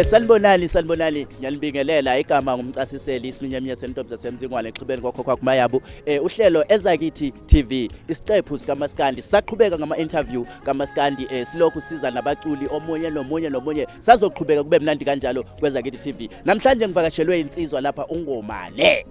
Sanibonani ngiyalibingelela igama ngumcasiseli isiminyaminya sentombi zasemzingwane exhubeni kokho kumayabu uhlelo Ezakithi TV isiqephu sikaMaskandi saqhubeka ngama interview kaMaskandi silokhu siza nabaculi omunye nomunye sazoqhubeka kube mnandi kanjalo kweZakithi TV namhlanje ngivakashelwe insizwa lapha uNgomane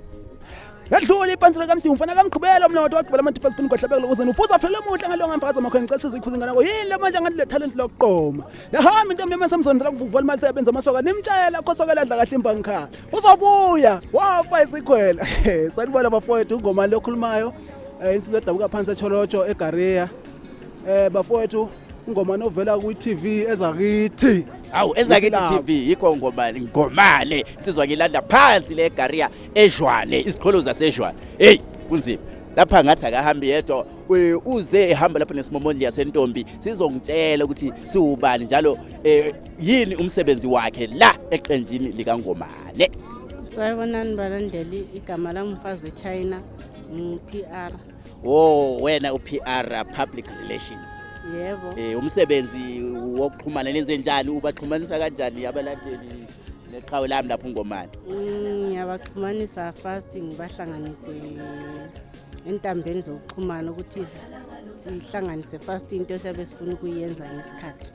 Yadlula iphansi likaMdingu ufana kamgqibela umnotho wagqibela amantipa siphini kwahlabela ukuze ufuza phela muhle ngalonga ngemphaza makho ngicasiza ikhuzingana ko yini manje ngale talent lokuqoma lahamba intombi yamasemzondela kuvuva imali sebenza amasoka nimtshela khosoka ladla kahle imbangikhaya uzobuya wafa isikhwela sanibona bafowethu uNgomane lokhulumayo insizwe edabuka phansi eCholotsho eGaria bafowethu uNgomane ovela ku TV Ezakithi Ezakithi TV yikho Ngomane insizwa ngilanda phansi le eGaria eJwane iziqholo zaseJwane hey kunzima lapha ngathi akahambi yedwa uze ehamba lapha nesimomondi yasentombi sizongitshela ukuthi siubani njalo yini umsebenzi wakhe la eqenjini likaNgomane. Sayibonani balandeli igama lami Mfazi China PR. Wena uPR public relations. Yebo. Umsebenzi wokuxhumana lenze njani ubaxhumanisa kanjani abalandeli neqhawe lami lapha uNgomane? Ngiyabaxhumanisa first ngibahlanganise entambeni zokuxhumana ukuthi sihlanganise first into esiyabe sifuna ukuyenza ngesikhathi.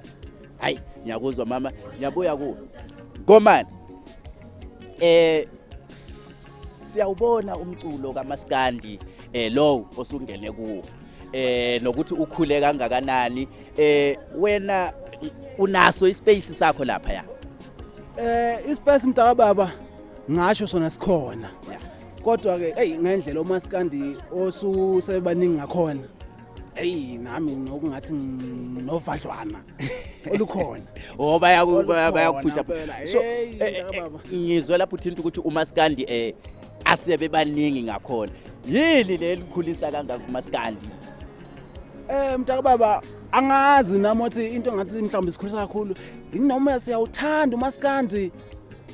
Hayi ngiyakuzwa mama ngiyabuya ku Ngomane siyawubona umculo kaMaskandi lo osungene kuwo nokuthi ukhule kangakanani wena unaso ispace sakho lapha ya ispace mntaka baba ngasho sona sikhona kodwa ke hey ngendlela uMaskandi osusebaningi ngakhona hey nami ngokungathi novadlwana olukhona bayakuphusha so ngizwe lapho uthinta ukuthi uMaskandi asebe baningi ngakhona yini lelikhulisa kangaka uMaskandi mntaka baba angazi namothi into ngathi mhlawumbe sikhulisa kakhulu inoma siyawuthanda uMaskandi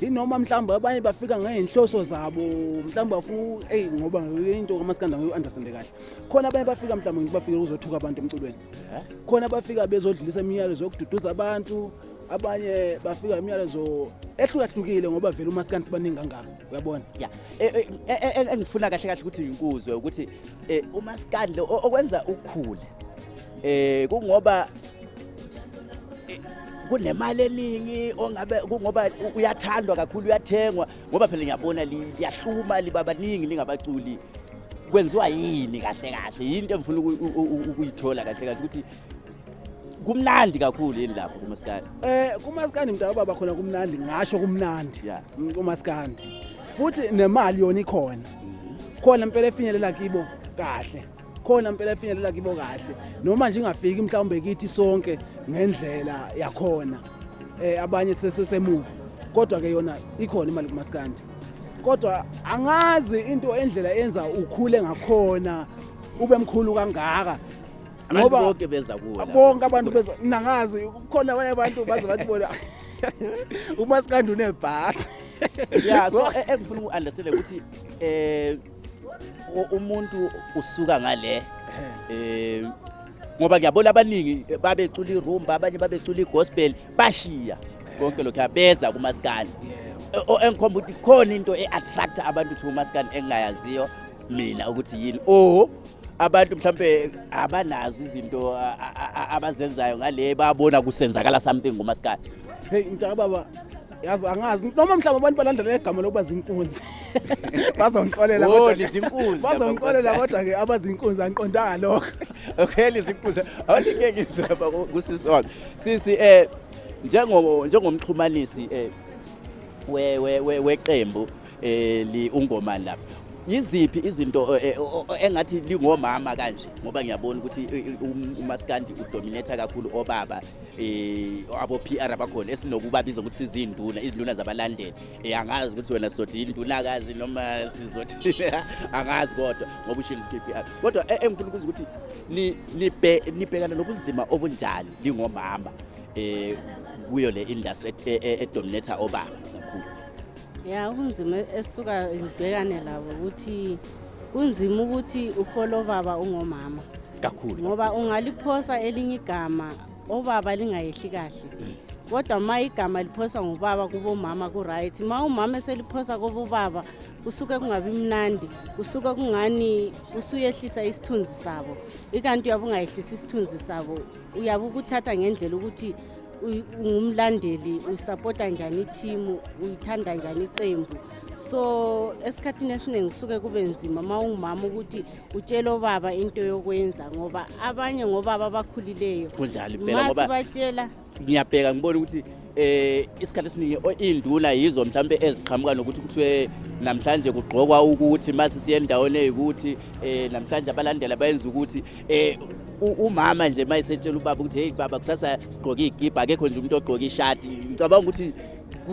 inoma mhlawumbe abanye bafika ngeenhloso zabo mhlawumbe afu ngoba into kaMaskandi ngiyu-understand kahle khona abanye bafika mhlawumbe bafika ukuzothuka abantu emculweni khona bafika bezodlulisa imiyalezo yokududuza abantu abanye bafika imiyalezo ehlukahlukile ngoba vele uMaskandi sibaningi kangaka uyabona engifuna kahle ukuthi ngikuzwe ukuthi uMaskandi okwenza ukhule kungoba kunemali eningi ongabe kungoba uyathandwa kakhulu uyathengwa ngoba phela ngiyabona liyahluma libabaningi lingabaculi kwenziwa yini kahle yinto engifuna ukuyithola kahle ukuthi kumnandi kakhulu yini lapho kuMaskandi kuMaskandi mntaka baba khona kumnandi ngasho kumnandi kuMaskandi futhi nemali yona ikhona khona impela efinyelela kibo kahle khona impela efinyelela kibo kahle noma nje ingafiki mhlawumbe kithi sonke ngendlela yakhona abanye sesesemuva kodwa ke yona ikhona imali kuMaskandi kodwa angazi into endlela yenza ukhule ngakhona ube mkhulu kangaka ngoba bonke beza kuwo bonke abantu beza nangazi kukhona abanye abantu baze bathi bona uMaskandi unebhathi so engifuna ukunderstand ukuthi umuntu usuka ngale ngoba ngiyabona abaningi babecula irumba abanye babecula igospel bashiya konke lokho yabeza kuMaskandi engikhomba ukuthi khona into eattract abantu to uMaskandi engayaziyo mina ukuthi yini abantu mhlambe abanazo izinto abazenzayo ngale babona kusenzakala something nguMaskandi hey mntaka baba yazi angazi noma mhlawumbe abantu balandela igama lokuba zinkunzi bazongixolela kodwa ke abazinkunzi angiqondanga lokho okay lezinkunzi awuthi ngeke ngizwe lapha kusisi wami sisi njengomxhumanisi weqembu li uNgomane lapha yiziphi izinto engathi lingomama kanje ngoba ngiyabona ukuthi uMaskandi udominate kakhulu obaba abo PR abakhona esinokubabiza ukuthi izinduna zabalandeli angazi ukuthi wena sizothi indunakazi noma sizothi angazi kodwa ngoba ushilo PR kodwa engifuna ukuzwa ukuthi nibhekana nobunzima obunjani lingomama kuyo le industry edominate obaba kakhulu. Unzima esuka ngibhekane labo ukuthi kunzima ukuthi ufollow baba ungomama kakhulu ngoba ungaliphosa elinye igama obaba lingayehli kahle kodwa ma igama liphosa ngubaba kubomama ku-right, ma umama eseliphosa kubobaba kusuke kungabi mnandi, kusuke kungani usuyehlisa isithunzi sabo. Ikanti uyabe ungayehlisa isithunzi sabo, uyabe ukuthatha ngendlela ukuthi ungumlandeli, usapota njani ithimu, uyithanda njani iqembu. So esikhathini esiningi kusuke kube nzima ma ungumama ukuthi utshele obaba into yokwenza, ngoba abanye ngobaba abakhulileyo kunjalo impela ngoba masibatshela ngiyabheka ngibona ukuthi isikhathi esiningi induna yizo mhlambe eziqhamuka nokuthi kuthiwe namhlanje kugqokwa ukuthi mase siye endaweni eyikuthi namhlanje abalandela bayenza ukuthi umama nje mayisetshela ubaba ukuthi hey baba kusasa sigqoka igiba akekho nje umuntu ogqoka ishati. Ngicabanga ukuthi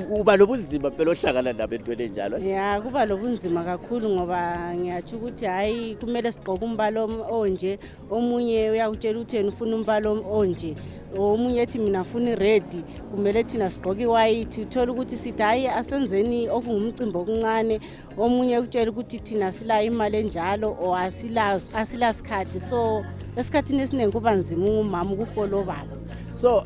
uba lobunzima phela ohlangana nabo entweni enjalo. ya kuba lobunzima kakhulu, ngoba ngiyatsho ukuthi hayi kumele sigqoke umbalo onje, omunye uyakutshela ukuthi yena ufuna umbalo onje, omunye ethi mina ufuna ired, kumele thina sigqoke iwhite. Uthola ukuthi sithi hayi asenzeni okungumcimbi okuncane, omunye ukutshela ukuthi thina sila imali enjalo o asila sikhathi. So esikhathini esiningi kuba nzima umama ukufollow baba. So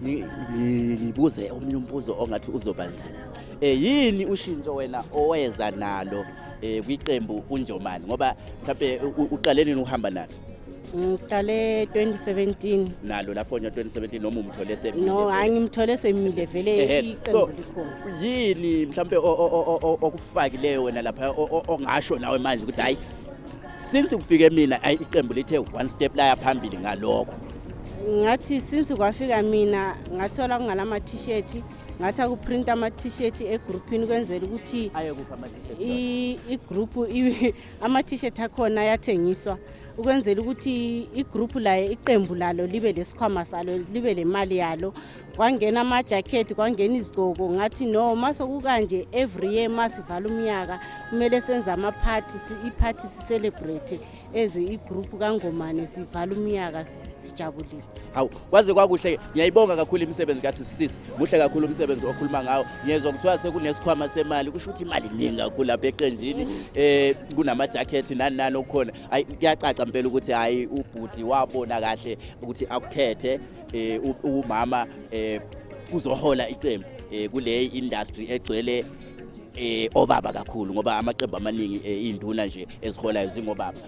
ngibuze omunye umbuzo ongathi uzoba nzima. Yini ushintsho wena oweza nalo kwiqembu uNjomani, ngoba mhlawumbe uqale nini uhamba nalo? Ngiqale 2017 nalo lafonywa 2017 noma umthole semile? No, angimthole semile vele iqembu likhona. Yini mhlawumbe okufakileyo wena lapha ongasho nawe manje ukuthi hayi since kufike mina iqembu lithe one step la phambili ngalokho? Ngathi since kwafika mina ngathola kungalama t-shirt, ngathi akuprint ama t-shirt egroupini kwenzela ukuthi aye kupha ama t-shirt igroup ama t-shirt akhona yathengiswa ukwenzela ukuthi igroup layo iqembu lalo libe lesikhwama salo, libe lemali yalo. Kwangena ama jacket, kwangena izigqoko. Ngathi no, masokukanje every year masivala umnyaka kumele senze ama parties, i-party si celebrate eze igroup kaNgomane sivala umnyaka sijabulile. Hawu kwaze kwakuhle, ngiyayibonga kakhulu imisebenzi kaSisisi, muhle kakhulu umsebenzi okhuluma ngawo. Ngiyezwa kuthiwa sekunesikhwama semali, kusho ukuthi imali iningi kakhulu lapha eqenjini, kunama jacket nani okukhona. Hayi kuyacaca impela ukuthi hayi ubhuti wabona kahle ukuthi akuphethe umama uzohola iqembu kule industry egcwele obaba kakhulu, ngoba amaqembu amaningi induna nje eziholayo zingobaba.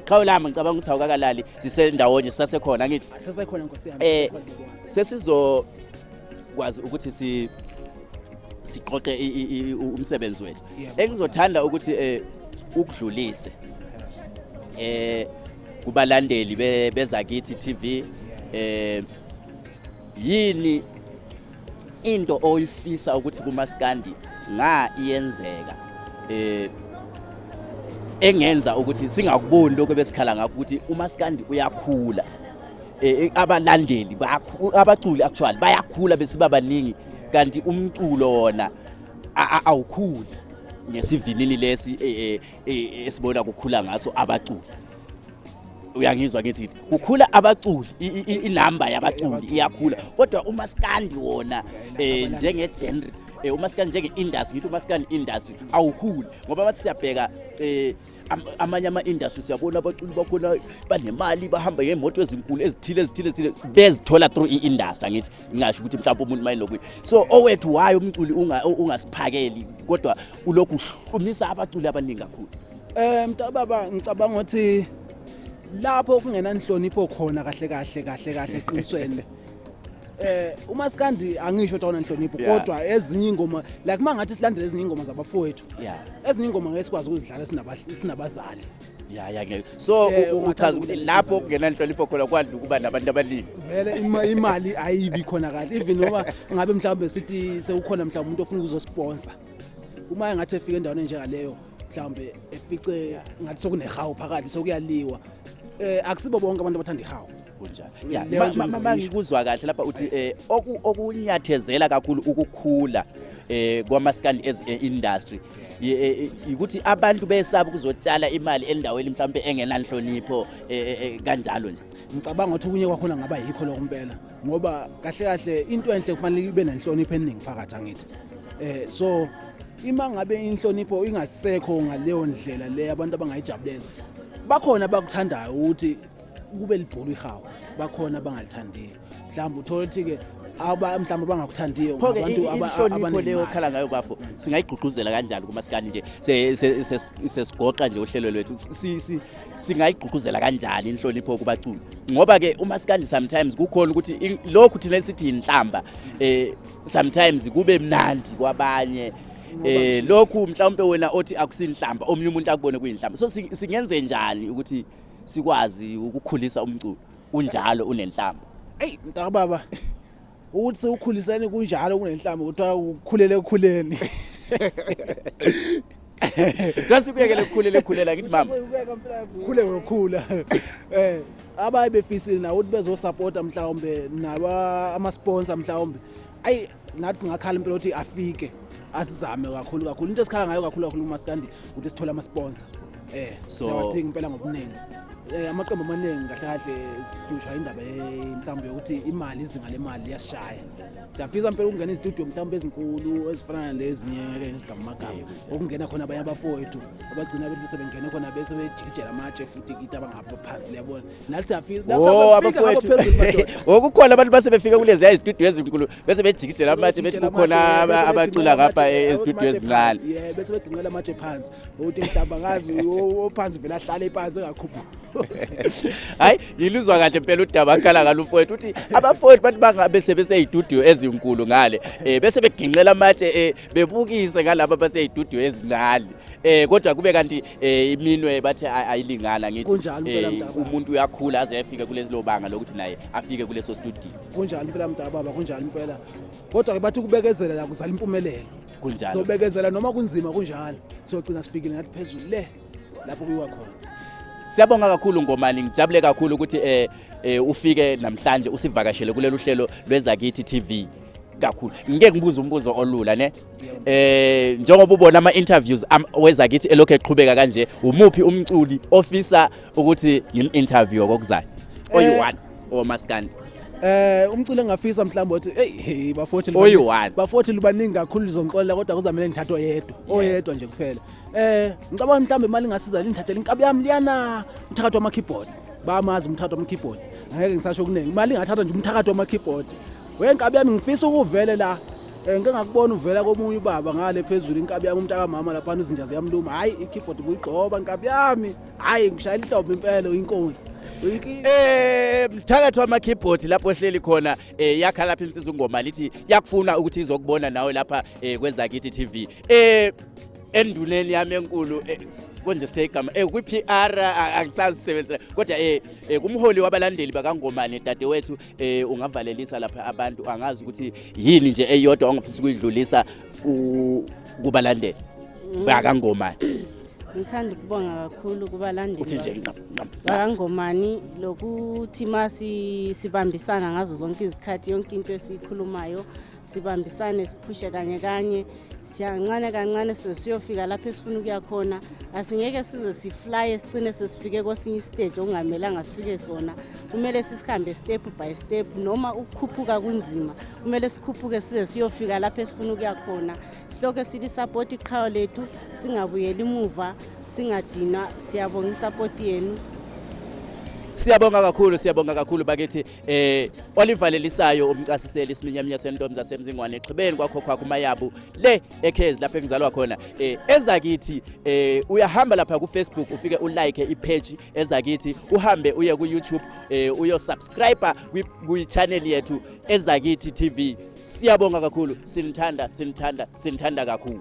Qhawulama ngicabanga ukuthi awukakalali sisendawonye sasekhona ngithi Sasekhona Nkosi yami. sesizo kwazi ukuthi siqoqe umsebenzi wethu. Engizothanda ukuthi ukudlulise kubalandeli bezakithi TV, yini into oyifisa ukuthi kuMaskandi iyenzeka engenza ukuthi singakuboni lokho besikhala ngakho ukuthi uMaskandi uyakhula, abalandeli abaculi actually bayakhula besiba baningi, kanti umculo wona awukhuli ngesivinini lesi esibona kukhula ngaso abaculi. Uyangizwa ngithi kukhula abaculi, inamba yabaculi iyakhula, kodwa uMaskandi wona njenge genre, uMaskandi njenge industry, ngithi uMaskandi industry awukhuli, ngoba bathi siyabheka amanye ama industry siyabona abaculi bakhona banemali, bahamba ngemoto ezinkulu ezithile bezithola through i-industry. Ngithi ngingasho ukuthi mhlawumbe umuntu mayilokho. So owethu waye umculi ungasiphakeli, kodwa ulokhu uhlumisa abaculi abaningi kakhulu. Mntababa ngicabanga ukuthi lapho kungena inhlonipho khona kahle eqinisweni. uMaskandi angisho ukuthi awunanhlonipho kodwa ezinye ingoma like mangathi silandele ezinye ingoma zabafowethu ezinye ingoma ngeke sikwazi ukuzidlala sinabazali ngeke. So uchaza ukuthi lapho kungena inhlonipho khona kwandi ukuba nabantu abaningi vele imali ayibi khona kahle, even noma ngabe mhlawumbe sithi sekukhona mhlawumbe umuntu ofuna ukuzosponsor, uma engathi efika endaweni njengaleyo mhlawumbe efice ngathi sokunehawu phakathi sokuyaliwa, akusibo bonke abantu abathanda ihawu kunjalo. Mangikuzwa kahle lapha uthi okunyathezela kakhulu ukukhula kwaMaskandi as industry ukuthi abantu besaba ukuzotshala imali endaweni mhlawumbe engenanhlonipho kanjalo nje. Ngicabanga ukuthi kunye kwakhona ngaba yikho lo kumpela, ngoba kahle into enhle kufanele ibe nenhlonipho eningi phakathi angithi. So ima ngabe inhlonipho ingasekho ngaleyo ndlela le abantu abangayijabulela, bakhona abakuthandayo ukuthi kube libhulu ihawu, bakhona abangalithandi. mhlawumbe uthola ukuthi ke mhlawumbe abangakuthandiyo pho-ke inhlonipho leyo khala ngayo bafo singayigqugquzela kanjani kumasikandi nje sesigoqa nje uhlelo lwethu singayigqugquzela kanjani inhlonipho kubaculi ngoba ke umasikandi sometimes kukhona ukuthi lokhu thina sithi inhlamba sometimes kube mnandi kwabanye lokhu mhlawumbe wena othi akusinhlamba omunye umuntu akubone kuyinhlamba so singenze njani ukuthi sikwazi ukukhulisa umculo unjalo unenhlamba hey mntakababa ukuthi sewukhulisane kunjalo kunenhlamba kuthiwa ukukhulele ekukhuleni Kwasikuyekele ukukhulela ngithi mama khule ngokukhula abaye befisile nawo ukuthi bezosupporta mhlawumbe naba ama sponsor mhlawumbe ayi nathi singakhala impela ukuthi afike asizame kakhulu into esikhala ngayo kakhulu kumasikandi ukuthi sithola ama sponsors so thinga impela ngobuningi amaqembu amaningi kahle kahle sihlushwa indaba mhlawumbe ukuthi imali izinga lemali liyashaya siyafisa impela ukungena istudio mhlawumbe ezinkulu ezifana nalezinye ngeke ngizigamagama okungena khona abanye abafowethu abagcina bethi sebengena khona bese bejikijela amatshe futhi into abangapha phansi liyabona nathi siyafisa abafowethu okukhona abantu base befika kulezi istudio ezinkulu bese bejikijela amatshe bethi kukhona abacula ngapha estudio ezincane bese beginqela amatshe phansi ukuthi mhlawumbe ngazi ophansi vela ahlale phansi engakhuphuki hayi yiluzwa kahle impela udaba akhala ngalo mfowethu uthi abafowethu bathi bangabe sebeseyistudio ezinkulu ngale bese beginqela amatshe bebukise ngalabo baseyistudio ezincane kodwa kube kanti iminwe bathi ayilingana ngithi umuntu uyakhula aze afike kulezi lobanga lokuthi naye afike kuleso studio kunjalo impela mntababa kunjalo impela kodwa ke bathi kubekezela la kuzala impumelelo kunjalo so bekezela noma kunzima kunjalo sogcina sifikile ngathi phezulu le lapho kuyiwa khona. Siyabonga kakhulu Ngomani ngijabule kakhulu ukuthi ufike namhlanje usivakashele kulelo hlelo lweZakithi TV kakhulu. Ngeke ngibuze umbuzo olula ne njengoba ubona ama interviews weZakithi elokho eqhubeka kanje umuphi umculi ofisa ukuthi ngim-interview kokuzayo oyi-1 omaskandi umculo engafisa mhlawumbe uthi hey bafowethu oyi-1 bafowethu libaningi kakhulu lizongiqolela kodwa kuzamele ngithathe oyedwa nje kuphela ngicabanga mhlawumbe imali ingasiza lingithathele inkabi yami liyana umthakathi wama keyboard bamazi umthakathi wama keyboard ngeke ngisasho kuningi imali ingathatha nje umthakathi wama keyboard wenkabi yami ngifisa ukuvele la ngeke ngakubona uvela komunye ubaba ngale phezulu inkabi yami umntaka mama lapha izinjazi yamluma hayi ikeyboard kuyigcoba inkabi yami hayi ngishayela intombi impela inkosi mthakathi wama keyboard lapho ohleli khona yakha lapha insizwa uNgoma lithi yakufuna ukuthi izokubona nawe lapha kweZakithi TV enduleni yami enkulu konje sithegama kwi-PR angisazisebenzela kodwa kumholi wabalandeli bakaNgomani dadewethu ungavalelisa lapha abantu angazi ukuthi yini nje eyodwa ongafisa ukuyidlulisa kubalandeli bakaNgomani. Ngithanda ukubonga kakhulu kubalandeli uthi nje bakaNgomani lokuthi masi sibambisana ngazo zonke izikhathi yonke into esikhulumayo sibambisane siphushe kanye siyancane kancane siyofika lapho esifuna ukuya khona asingeke size sifly sicine sesifike kwesinye stage okungamelanga sifike sona kumele sisihambe step by step noma ukukhuphuka kunzima kumele sikhuphuke size siyofika lapho esifuna ukuya khona silokho sithi support iqhawe lethu singabuyeli emuva singadina siyabonga isupport yenu. Siyabonga kakhulu bakithi olivalelisayo umcasiseli isiminyaminya sentombi zasemzingwane exhibeni kwakho uMayabu le ekhezi lapho engizalwa khona eZakithi uyahamba lapha ku Facebook ufike ulike ipage eZakithi uhambe uye ku YouTube uyo subscribe ku channel yethu eZakithi TV. Siyabonga kakhulu sinithanda kakhulu.